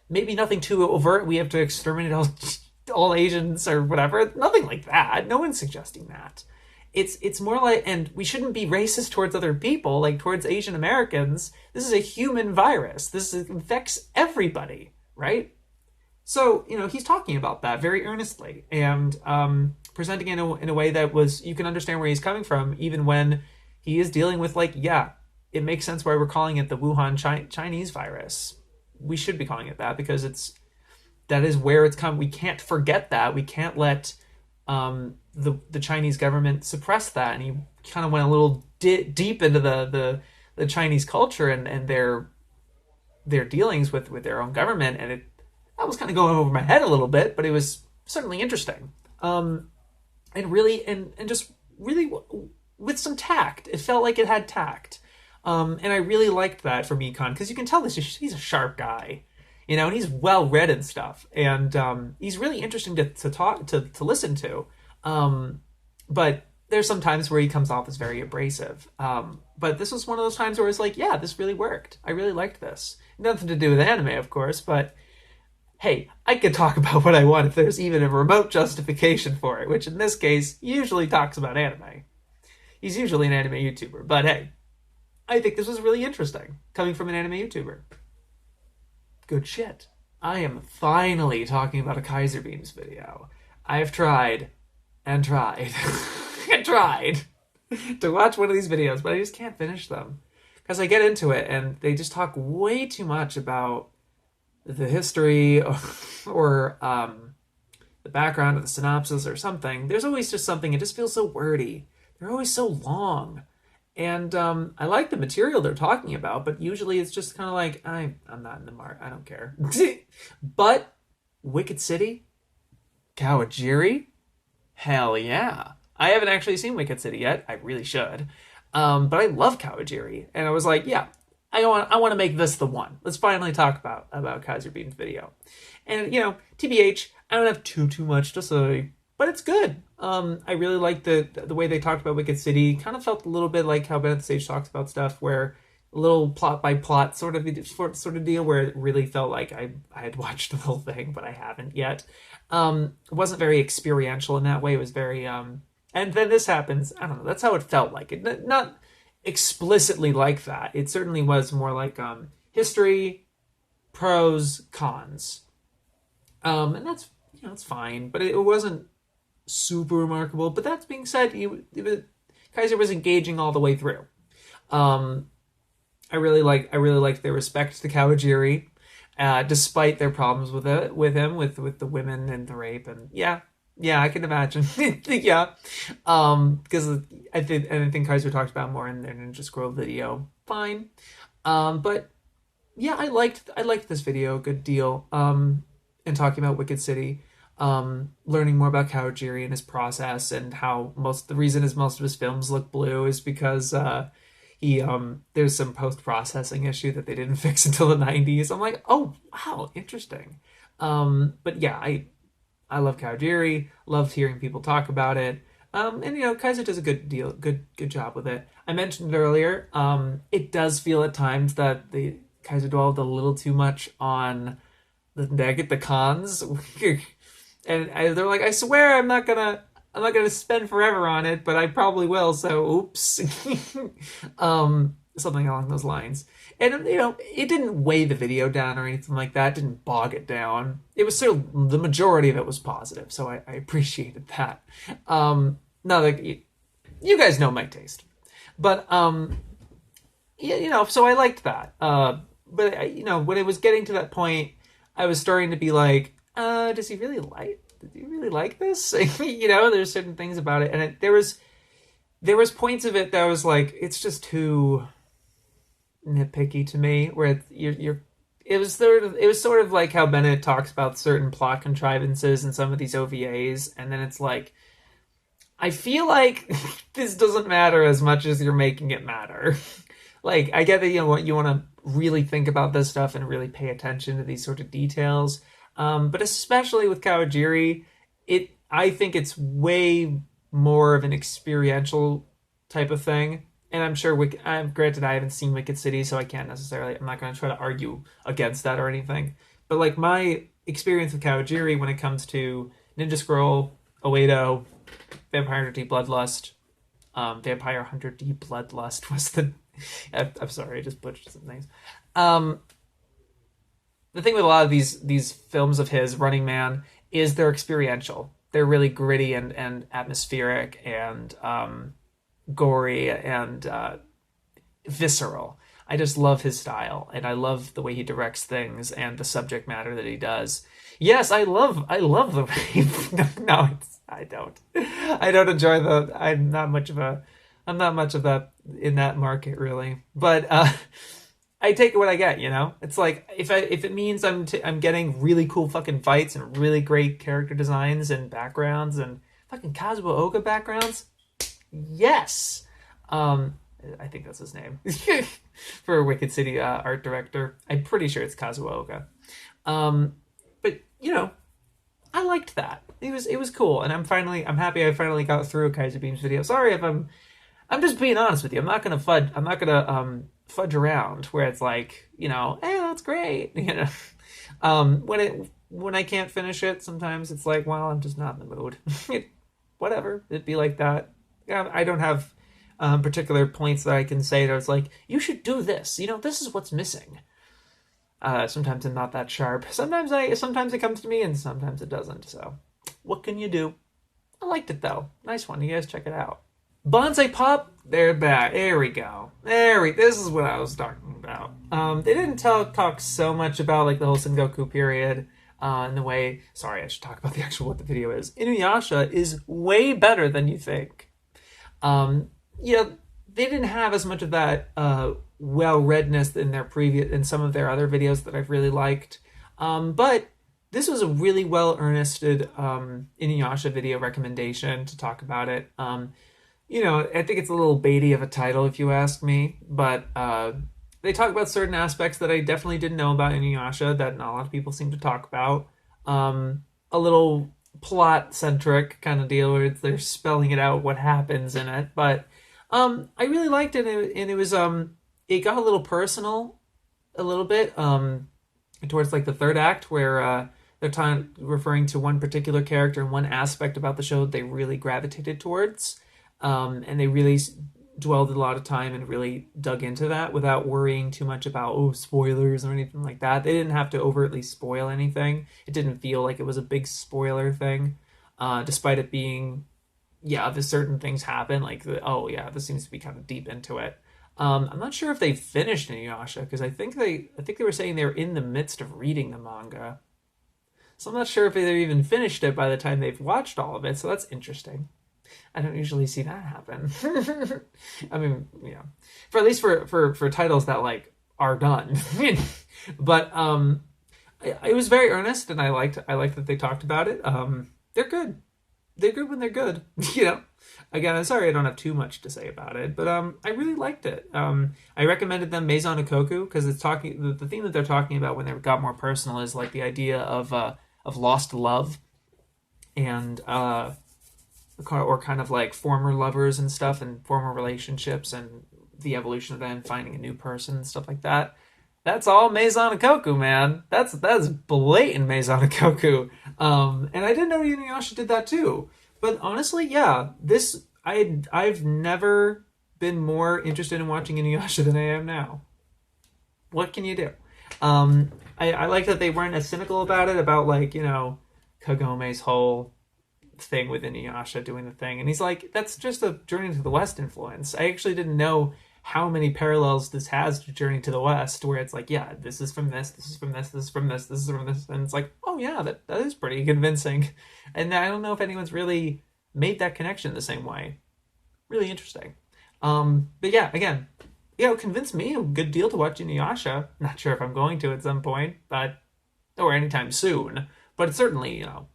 maybe nothing too overt. We have to exterminate all Asians or whatever. Nothing like that. No one's suggesting that. It's more like, and we shouldn't be racist towards other people, like towards Asian Americans. This is a human virus. This infects everybody, right? So, he's talking about that very earnestly and presenting it in a way that you can understand where he's coming from, even when he is dealing with, it makes sense why we're calling it the Wuhan Chinese virus. We should be calling it that because that is where it's come. We can't forget that. We can't let the Chinese government suppress that. And he kind of went a little deep into the Chinese culture and their dealings with their own government, and that was kind of going over my head a little bit, but it was certainly interesting. And really, and just really with some tact. It felt like it had tact. And I really liked that from E-Kon, because you can tell he's a sharp guy, and he's well read and stuff. And he's really interesting to listen to. But there's some times where he comes off as very abrasive. But this was one of those times where it's like, yeah, this really worked. I really liked this. Nothing to do with anime, of course, but hey, I could talk about what I want if there's even a remote justification for it, which in this case usually talks about anime. He's usually an anime YouTuber, but hey, I think this was really interesting, coming from an anime YouTuber. Good shit. I am finally talking about a KaiserBeamz video. I've tried and tried and tried to watch one of these videos, but I just can't finish them. Because I get into it and they just talk way too much about the history or the background of the synopsis or something. There's always just something. It just feels so wordy. They're always so long. And I like the material they're talking about, but usually it's just kind of like, I'm not in the mark. I don't care. But Wicked City? Kawajiri? Hell yeah. I haven't actually seen Wicked City yet. I really should. But I love Kawajiri. And I was like, yeah, I want to make this the one. Let's finally talk about KaiserBeamz video. And, TBH, I don't have too much to say, but it's good. I really like the way they talked about Wicked City. Kind of felt a little bit like how BennettTheSage talks about stuff, where a little plot by plot sort of deal, where it really felt like I had watched the whole thing, but I haven't yet. It wasn't very experiential in that way. It was very and then this happens. I don't know. That's how it felt like. It not explicitly like that. It certainly was more like history, pros, cons, and that's it's fine. But it wasn't super remarkable. But that being said, Kaiser was engaging all the way through. I really liked their respect to Kawajiri, despite their problems with him, with the women and the rape, and yeah, I can imagine. Yeah, because I think Kaiser talked about more in their Ninja Scroll video. Fine, but yeah, I liked this video a good deal. And talking about Wicked City, learning more about Kawajiri and his process, and how the reason most of his films look blue is because there's some post-processing issue that they didn't fix until the 90s. I'm like, oh wow, interesting. But yeah, I love Kawajiri, loved hearing people talk about it. And Kaiser does a good job with it. I mentioned it earlier, it does feel at times that the Kaiser dwelled a little too much on the cons. And they're like, I swear I'm not gonna spend forever on it, but I probably will, so oops. Something along those lines. And it didn't weigh the video down or anything like that. It didn't bog it down. It was still, the majority of it was positive, so I appreciated that. Now, like, you guys know my taste. But yeah, so I liked that. But when it was getting to that point, I was starting to be like, does he really like this? There's certain things about it, and there was points of it that I was like, it's just too nitpicky to me. Where it was sort of like how Bennett talks about certain plot contrivances in some of these OVAs, and then it's like, I feel like this doesn't matter as much as you're making it matter. Like, I get that you want to really think about this stuff and really pay attention to these sort of details. But especially with Kawajiri, I think it's way more of an experiential type of thing. And I'm sure, granted, I haven't seen Wicked City, so I can't necessarily, I'm not going to try to argue against that or anything. But like my experience with Kawajiri when it comes to Ninja Scroll, Oedo, Vampire Hunter D Bloodlust, Vampire Hunter D Bloodlust was the... I'm sorry, I just butchered some things. The thing with a lot of these films of his, Running Man, is they're experiential. They're really gritty and atmospheric and gory and visceral. I just love his style, and I love the way he directs things and the subject matter that he does. Yes, I love the way. No, I don't. I don't enjoy the. I'm not much of that in that market really. But I take what I get. You know, it's like if it means I'm getting really cool fucking fights and really great character designs and backgrounds and fucking Kazuo Oga backgrounds. Yes. I think that's his name for Wicked City art director. I'm pretty sure it's Kazuo Oga. But you know, I liked that. It was cool, and I'm happy I finally got through a KaiserBeamz video. Sorry if I'm just being honest with you. I'm not gonna fudge around where it's like, you know, hey, that's great. You know, when I can't finish it, sometimes it's like, well, I'm just not in the mood. Whatever, it'd be like that. Yeah, I don't have particular points that I can say that it's like, you should do this. You know, this is what's missing. Sometimes I'm not that sharp. Sometimes it comes to me, and sometimes it doesn't. So, what can you do? I liked it though. Nice one. You guys check it out. Bonsai Pop, they're back. There we go. This is what I was talking about. They didn't talk so much about like the whole Sengoku period. In the way, sorry, I should talk about what the video is. Inuyasha is way better than you think. Yeah, they didn't have as much of that well-readness in some of their other videos that I've really liked. But this was a really well-earnested Inuyasha video recommendation to talk about it. You know, I think it's a little baity of a title if you ask me, but they talk about certain aspects that I definitely didn't know about Inuyasha that not a lot of people seem to talk about. A little plot-centric kind of deal where they're spelling it out what happens in it, but I really liked it, and it was it got a little personal a little bit towards like the third act where they're referring to one particular character and one aspect about the show that they really gravitated towards, and they really dwelled a lot of time and really dug into that without worrying too much about spoilers or anything like that. They didn't have to overtly spoil anything. It didn't feel like it was a big spoiler thing, despite it being, yeah, the certain things happen, like this seems to be kind of deep into it. I'm not sure if they finished Inuyasha, because I think they were saying they were in the midst of reading the manga, so I'm not sure if they even finished it by the time they've watched all of it. So that's interesting. I don't usually see that happen. I mean, yeah, for at least for titles that like are done. But it was very earnest, and I liked that they talked about it. They're good. They're good when they're good. You know. Again, I'm sorry I don't have too much to say about it, but I really liked it. I recommended them Maison Ikoku because it's talking. The theme that they're talking about when they got more personal is like the idea of lost love, and or kind of like former lovers and stuff, and former relationships, and the evolution of them finding a new person and stuff like that. That's all Maison Ikoku, man. That's blatant Maison Ikoku. And I didn't know Inuyasha did that too. But honestly, yeah, I've never been more interested in watching Inuyasha than I am now. What can you do? I like that they weren't as cynical about it, about like, you know, Kagome's whole thing with Inuyasha doing the thing. And he's like, that's just a Journey to the West influence. I actually didn't know how many parallels this has to Journey to the West, where it's like, yeah, this is from this, this is from this, this is from this, this is from this. And it's like, oh yeah, that is pretty convincing. And I don't know if anyone's really made that connection the same way. Really interesting. But yeah, again, you know, convinced me a good deal to watch Inuyasha. Not sure if I'm going to at some point, or anytime soon. But certainly, you know,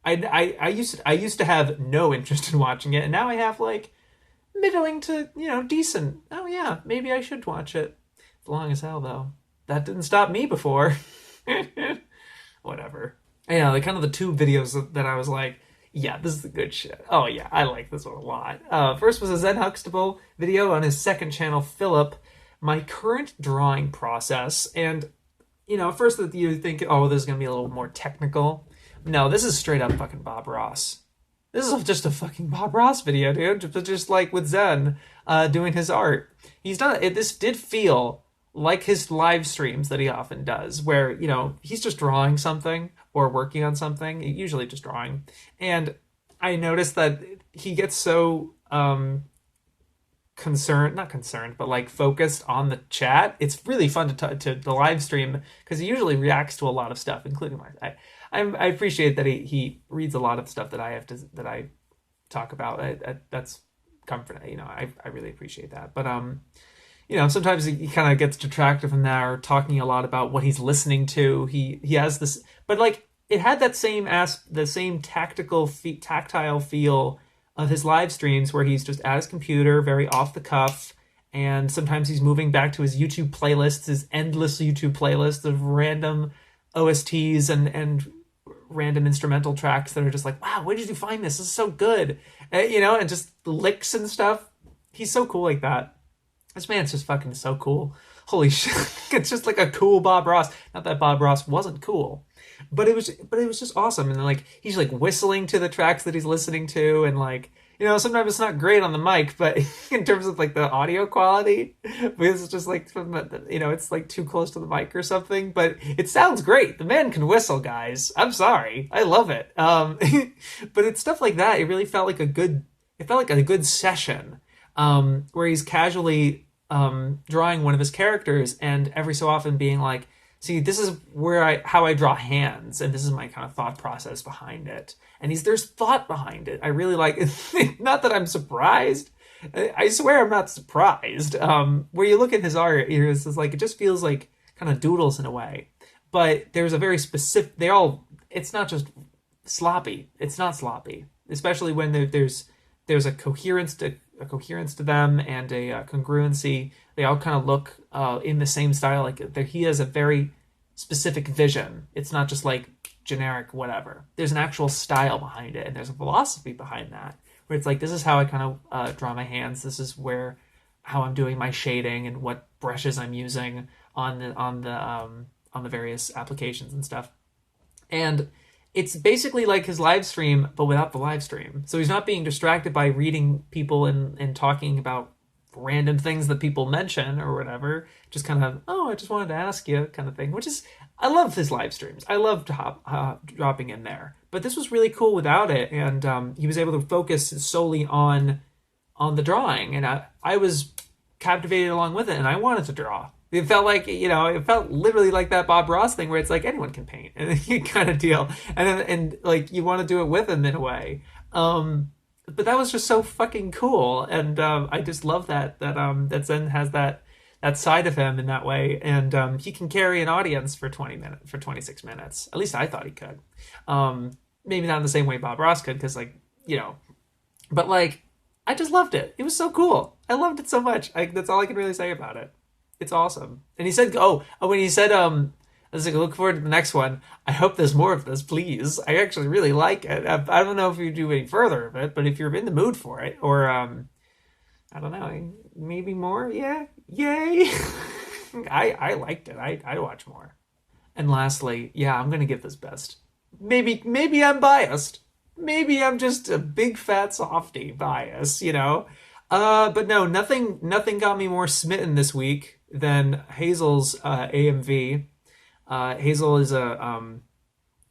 I used to have no interest in watching it, and now I have like middling to, you know, decent. Oh yeah, maybe I should watch it. It's long as hell though. That didn't stop me before. Whatever. Yeah, like kind of the two videos that I was like, Yeah, this is the good shit. Oh yeah, I like this one a lot. First was a Zen Huxtable video on his second channel, Phillip, my current drawing process. And, at first you think, oh, this is going to be a little more technical. No, this is straight up fucking Bob Ross. This is just a fucking Bob Ross video, dude. Just like with Zen doing his art. He's done it. This did feel like his live streams that he often does, where, he's just drawing something or working on something, usually just drawing. And I noticed that he gets so not concerned, but like focused on the chat. It's really fun to the live stream because he usually reacts to a lot of stuff, including I appreciate that he reads a lot of stuff that that I talk about. That's comforting. I really appreciate that. But sometimes he kind of gets detracted from that, or talking a lot about what he's listening to. He has this, but like it had that the same tactile feel of his live streams, where he's just at his computer, very off the cuff, and sometimes he's moving back to his YouTube playlists, his endless YouTube playlists of random OSTs and random instrumental tracks that are just like, wow, where did you find this? This is so good, and just licks and stuff. He's so cool like that. This man's just fucking so cool. Holy shit. It's just like a cool Bob Ross. Not that Bob Ross wasn't cool, but it was just awesome. And like, he's like whistling to the tracks that he's listening to. And like, sometimes it's not great on the mic, but in terms of like the audio quality, because it's just like, it's like too close to the mic or something, but it sounds great. The man can whistle, guys. I'm sorry. I love it. But it's stuff like that. It really felt like a good session, where he's casually drawing one of his characters, and every so often being like, see, this is how I draw hands, and this is my kind of thought process behind it. And there's thought behind it. I really like it. Not that I'm surprised. I swear I'm not surprised. Where you look at his art, it's like, it just feels like kind of doodles in a way. But there's a very specific, it's not just sloppy. It's not sloppy. Especially when there's a coherence to them, and a congruency. They all kind of look in the same style. Like he has a very specific vision. It's not just like generic whatever. There's an actual style behind it, and there's a philosophy behind that, where it's like, this is how I kind of draw my hands. This is how I'm doing my shading and what brushes I'm using on the various applications and stuff. And it's basically like his live stream, but without the live stream. So he's not being distracted by reading people and talking about random things that people mention or whatever. Just kind of, I just wanted to ask you kind of thing, which is, I love his live streams. I love dropping in there. But this was really cool without it. And he was able to focus solely on the drawing. And I was captivated along with it, and I wanted to draw. It felt like, it felt literally like that Bob Ross thing, where it's like anyone can paint, and kind of deal. And like, you want to do it with him in a way. But that was just so fucking cool. And I just love that Zen has that side of him in that way. And he can carry an audience for 26 minutes. At least I thought he could. Maybe not in the same way Bob Ross could, because but like, I just loved it. It was so cool. I loved it so much. That's all I can really say about it. It's awesome. And he said, when he said, I was like, look forward to the next one. I hope there's more of this, please. I actually really like it. I don't know if you do any further of it, but if you're in the mood for it, or, I don't know, maybe more. Yeah. Yay. I liked it. I'd watch more. And lastly, I'm going to give this best. Maybe I'm biased. Maybe I'm just a big fat softy bias, but no, nothing got me more smitten this week than Hazel's AMV. Hazel is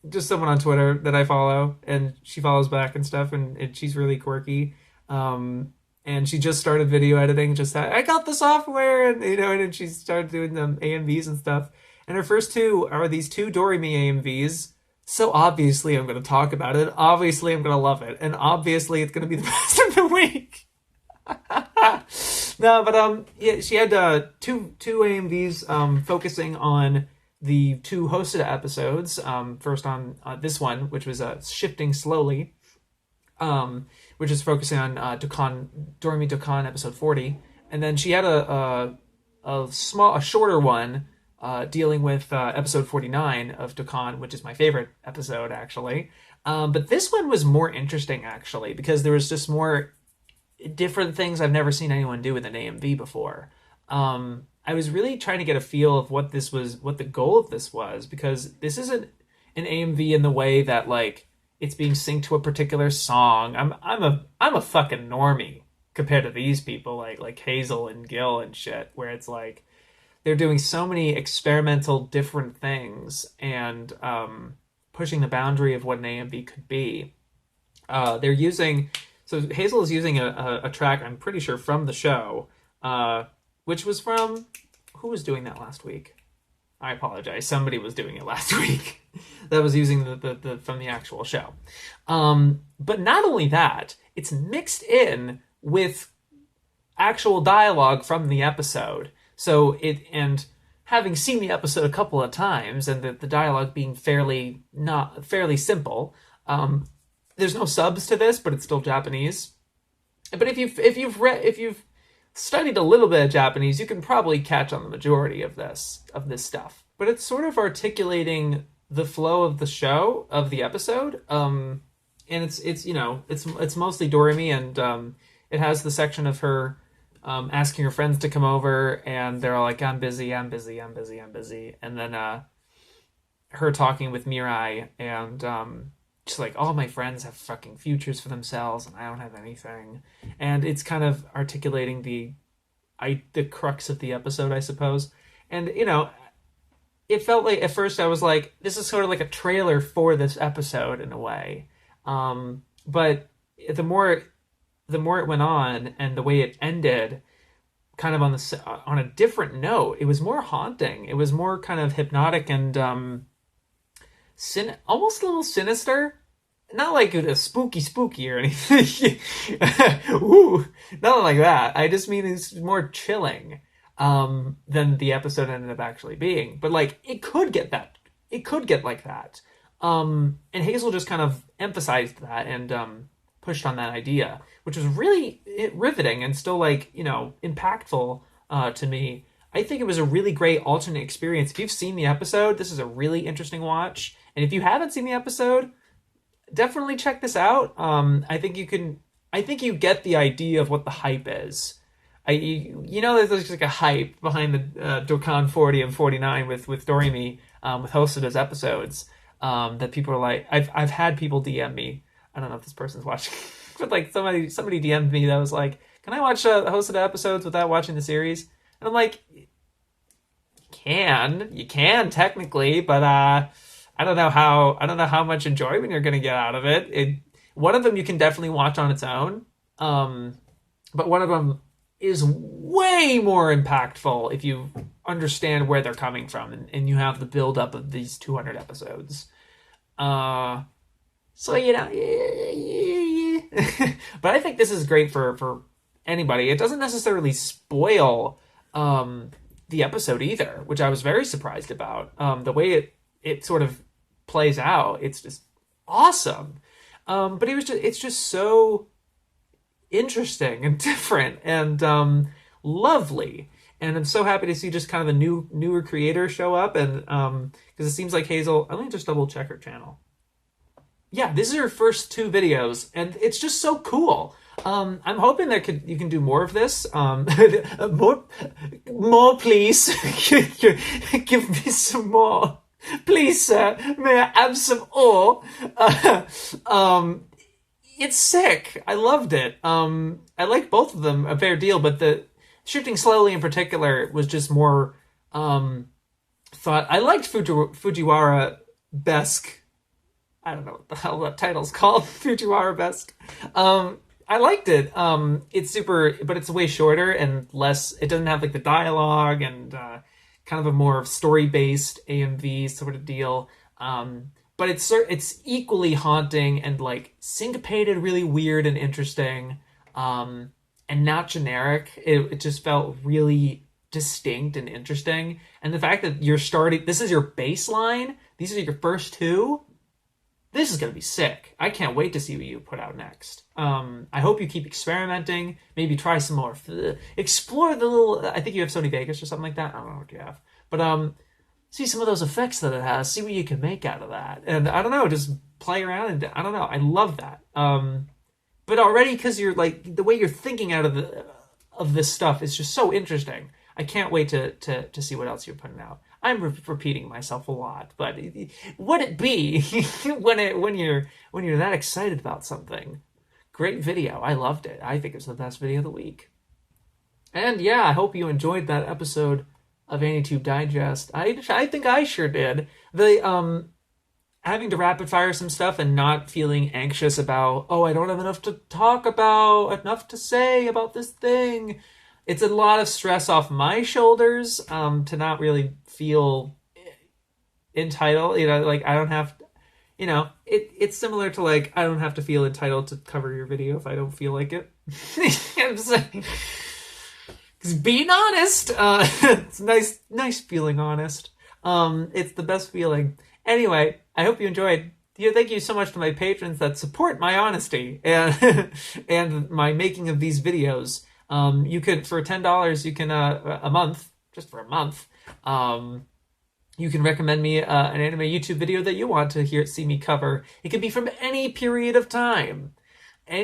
just someone on Twitter that I follow, and she follows back and stuff, and she's really quirky. And she just started video editing. I got the software, and and she started doing the AMVs and stuff. And her first two are these two Doremi AMVs. So obviously I'm going to talk about it. Obviously I'm going to love it, and obviously it's going to be the best of the week. No, but she had two AMVs focusing on the two hosted episodes. First on this one, which was Shifting Slowly, which is focusing on Doremi Dokkan episode 40, and then she had a shorter one dealing with episode 49 of Dokkan, which is my favorite episode actually. But this one was more interesting, actually, because there was just more different things I've never seen anyone do with an AMV before. I was really trying to get a feel of what the goal of this was, because this isn't an AMV in the way that like it's being synced to a particular song. I'm a fucking normie compared to these people like Hazel and Gil and shit, where it's like they're doing so many experimental different things and pushing the boundary of what an AMV could be. They're using, so Hazel is using a track, I'm pretty sure, from the show, which was from, who was doing that last week? I apologize. Somebody was doing it last week that was using the from the actual show. But not only that, it's mixed in with actual dialogue from the episode. So and having seen the episode a couple of times, and the dialogue being fairly simple, there's no subs to this, but it's still Japanese. But if you've studied a little bit of Japanese, you can probably catch on the majority of this stuff. But it's sort of articulating the flow of the show, of the episode. And it's mostly Doremi, and it has the section of her asking her friends to come over, and they're all like, I'm busy. And then her talking with Mirai, and she's like, all my friends have fucking futures for themselves, and I don't have anything. And it's kind of articulating the crux of the episode, I suppose. And, it felt like, at first I was like, this is sort of like a trailer for this episode in a way. But the more it went on, and the way it ended, kind of on a different note, it was more haunting. It was more kind of hypnotic and almost a little sinister. Not like a spooky or anything. Ooh, nothing like that. I just mean it's more chilling than the episode ended up actually being. But like, it could get like that. And Hazel just kind of emphasized that and pushed on that idea, which was really riveting and still like, impactful to me. I think it was a really great alternate experience. If you've seen the episode, this is a really interesting watch. And if you haven't seen the episode, definitely check this out. I think you get the idea of what the hype is. There's like a hype behind the Dokkan 40 and 49 with Doremi, with Hosoda's episodes, that people are like, I've had people DM me. I don't know if this person's watching, but like somebody DM'd me that was like, can I watch Hosoda episodes without watching the series? And I'm like, you can technically, but I don't know how much enjoyment you're going to get out of it. One of them you can definitely watch on its own, but one of them is way more impactful if you understand where they're coming from, and you have the build up of these 200 episodes. So but I think this is great for anybody. It doesn't necessarily spoil the episode either, which I was very surprised about. The way it sort of plays out, it's just awesome. But it's just so interesting and different and lovely. And I'm so happy to see just kind of a newer creator show up, and because it seems like Hazel, let me just double check her channel. Yeah, this is her first 2 videos, and it's just so cool. I'm hoping you can do more of this. More, please. Give me some more. Please, sir, may I have some more? It's sick. I loved it. I like both of them a fair deal, but the Shifting Slowly in particular was just more thought. I liked Fujiwara-esque. I don't know what the hell that title's called. Fujiwara-esque. I liked it. It's super, but it's way shorter and less. It doesn't have like the dialogue and kind of a more story-based AMV sort of deal. But it's equally haunting and like syncopated, really weird and interesting, and not generic. It just felt really distinct and interesting. And the fact that this is your baseline, these are your first 2, this is going to be sick. I can't wait to see what you put out next. I hope you keep experimenting, maybe try some more, explore the little, I think you have Sony Vegas or something like that. I don't know what you have, but see some of those effects that it has, see what you can make out of that. And I don't know, just play around, and I don't know, I love that. But already, because you're like, the way you're thinking out of this stuff is just so interesting. I can't wait to see what else you're putting out. I'm repeating myself a lot, but would it be when you're that excited about something? Great video. I loved it. I think it's the best video of the week. And yeah, I hope you enjoyed that episode of AniTube Digest. I think I sure did. The having to rapid fire some stuff and not feeling anxious about, oh, I don't have enough to talk about, enough to say about this thing. It's a lot of stress off my shoulders to not really feel entitled. You know, like I don't have, you know, it's similar to like, I don't have to feel entitled to cover your video if I don't feel like it. I'm saying, because being honest, it's nice feeling honest. It's the best feeling. Anyway, I hope you enjoyed. Thank you so much to my patrons that support my honesty and and my making of these videos. You could, for $10, you can a month, just for a month, you can recommend me an anime YouTube video that you want to see me cover. It could be from any period of time,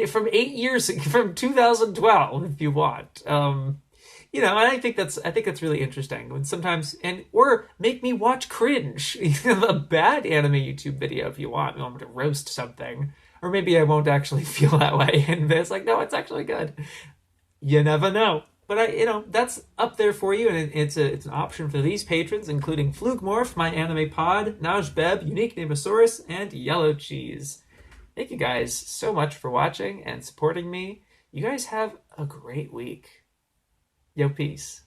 from 8 years, from 2012, if you want. You know, and I think that's really interesting. When sometimes, or make me watch cringe, a bad anime YouTube video if you want. You want me to roast something, or maybe I won't actually feel that way, and it's like, no, it's actually good. You never know. But that's up there for you, and it's an option for these patrons, including Flugmorph, my anime pod, Najbeb, Unique Namosaurus, and Yellow Cheese. Thank you guys so much for watching and supporting me. You guys have a great week. Yo, peace.